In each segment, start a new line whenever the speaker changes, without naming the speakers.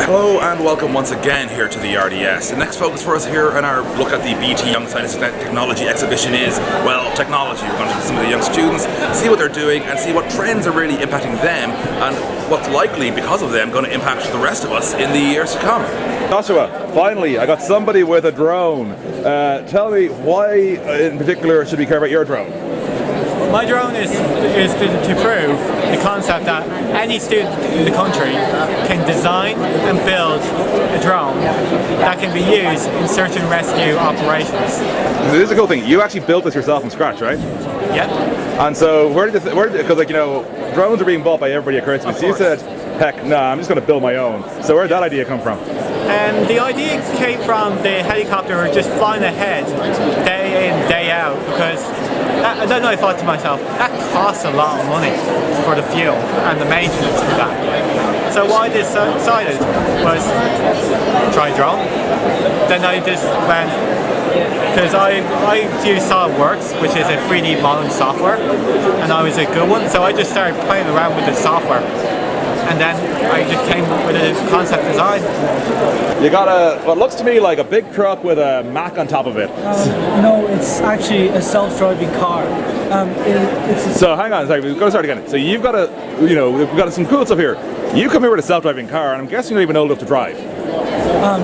Hello and welcome once again here to the RDS. The next focus for us here in our look at the BT Young Science and Technology exhibition is, well, technology. We're going to see some of the young students, see what they're doing and see what trends are really impacting them and what's likely, because of them, going to impact the rest of us in the years to come.
Joshua, finally, I got somebody with a drone. Tell me, why in particular should we care about your drone?
My drone is to prove the concept that any student in the country can design and build a drone that can be used in search and rescue operations.
This is a cool thing. You actually built this yourself from scratch, right?
Yep.
And so because like, you know, drones are being bought by everybody at Christmas. You said, heck, no, I'm just going to build my own. So where did that idea come from?
The idea came from the helicopter just flying ahead day in, day out, because I don't know, I thought to myself, that costs a lot of money for the fuel and the maintenance for that. So what I decided was try a drone. Then I just went, because I use SolidWorks, which is a 3D modeling software, and I was a good one, so I just started playing around with the software. And then I just came up with a concept design.
You got what looks to me like a big truck with a Mac on top of it.
No, it's actually a self-driving car.
So hang on, sorry, we've got to start again. So you've got we've got some cool stuff here. You come here with a self-driving car, and I'm guessing you're not even old enough to drive.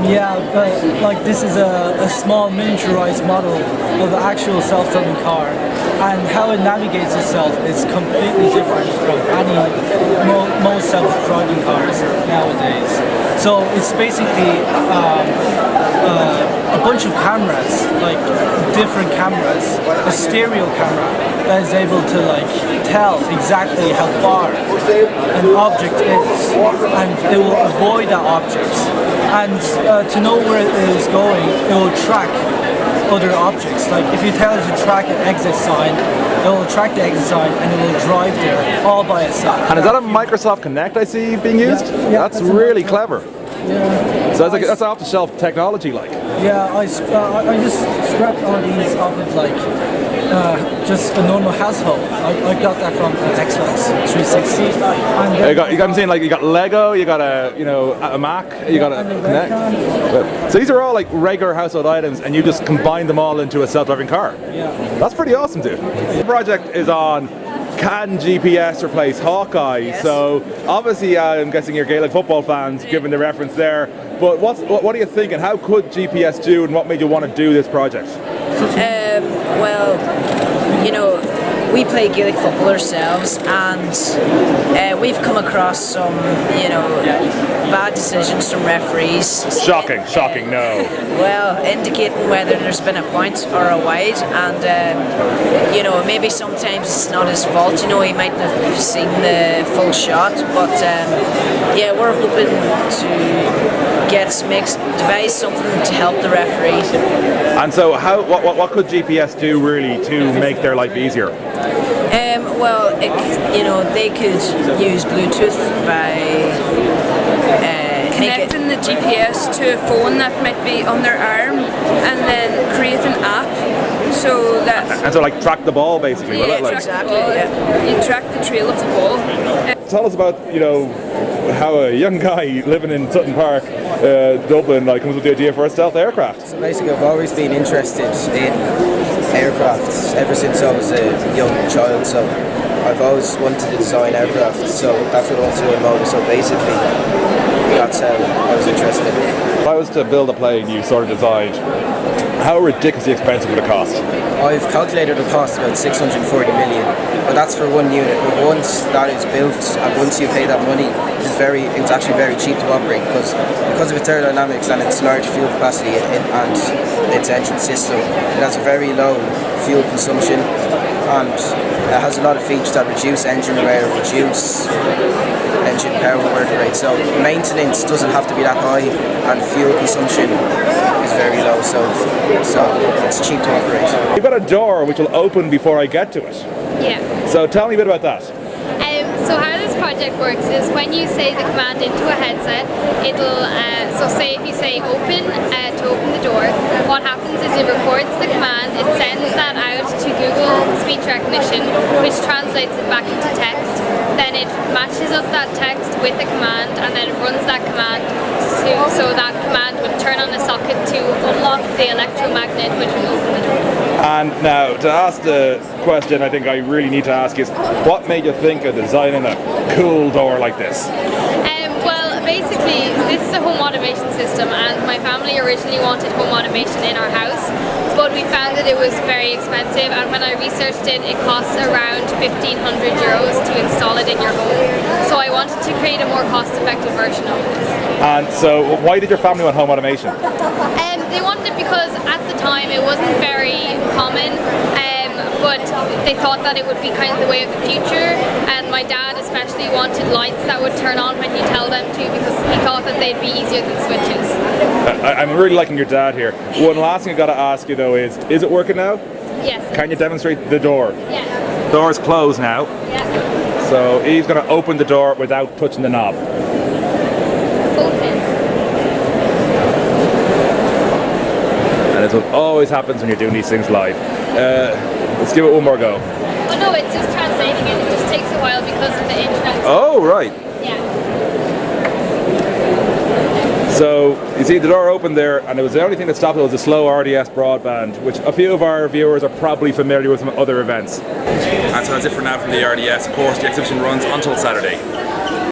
Yeah, but like this is a small miniaturized model of the actual self-driving car, and how it navigates itself is completely different from most self-driving cars nowadays. So it's basically a bunch of cameras, like different cameras, a stereo camera that is able to like tell exactly how far an object is, and it will avoid that object. And to know where it is going, it will track other objects. Like if you tell it to track an exit sign, it will track the exit sign and it will drive there all by itself.
And is that a Microsoft Connect I see being used?
Yeah,
that's really clever.
Yeah.
So that's off-the-shelf technology, like.
Yeah, I just scrapped all these off of like just a normal household. I got that from Xbox 360.
I'm saying, like, you got Lego, you got a Mac, you got a Connect. So these are all like regular household items, and you just combine them all into a self-driving car.
Yeah.
That's pretty awesome, dude. The project is on, can GPS replace Hawkeye?
Yes.
So obviously, I'm guessing you're Gaelic football fans, given the reference there. But what are you thinking? How could GPS do, and what made you want to do this project?
Well, we play Gaelic football ourselves, and we've come across some, bad decisions from referees.
Shocking, no.
Well, indicating whether there's been a point or a wide, and maybe sometimes it's not his fault. He might not have seen the full shot, but yeah, we're hoping to devise something to help the referee.
And so, what could GPS do really to make their life easier?
Well, they could use Bluetooth by
connecting the GPS to a phone that might be on their arm, and then create an app so that.
And so, like, track the ball, basically.
Yeah,
like?
exactly. Yeah. You track the trail of the ball.
Tell us about how a young guy living in Sutton Park, Dublin, comes with the idea for a stealth aircraft.
So basically, I've always been interested in aircrafts ever since I was a young child. So I've always wanted to design aircraft. So that's what I want to do in motor. So basically, that's how I was interested in it.
If I was to build a plane you sort of designed, how ridiculously expensive would it cost?
I've calculated the cost about 640 million, but that's for one unit. But once that is built, and once you pay that money, it's actually very cheap to operate because of its aerodynamics and its large fuel capacity and its engine system. It has a very low fuel consumption, and it has a lot of features that reduce engine wear, reduce engine power work rate. So maintenance doesn't have to be that high, and fuel consumption is very low. So it's cheap to operate.
You've got a door which will open before I get to it.
Yeah.
So tell me a bit about that.
So how this project works is when you say the command into a headset, it'll, so say if you say open to open the door, what happens is it records the command, it sends that out to Google speech recognition, which translates it back into text. Then it matches up that text with the command, and then it runs that command so that command would turn on the socket to unlock the electromagnet, which would open the door.
And now, to ask the question I think I really need to ask is, what made you think of designing a cool door like this?
Well, basically, this is a home automation system, and my family originally wanted home automation in our house, but we found that it was very expensive, and when I researched it, it costs around €1,500 to install it in your home. So I wanted to create a more cost-effective version of this.
And so, why did your family want home automation?
They wanted it because at the time it wasn't very common, but they thought that it would be kind of the way of the future, and my dad especially wanted lights that would turn on when you tell them to, because he thought that they'd be easier than switches.
I'm really liking your dad here. One last thing I've got to ask you though is it working now?
Yes.
Can you demonstrate the door?
Yeah.
The door's closed now.
Yeah.
So Eve's going to open the door without touching the knob.
Open.
And it's what always happens when you're doing these things live. Let's give it one more go.
Oh no, it's just translating it. It just takes a while because of the internet.
Oh, right.
Yeah.
So you see the door open there, and it was the only thing that stopped it was a slow RDS broadband, which a few of our viewers are probably familiar with from other events.
And so that's it for now from the RDS. Of course, the exhibition runs until Saturday.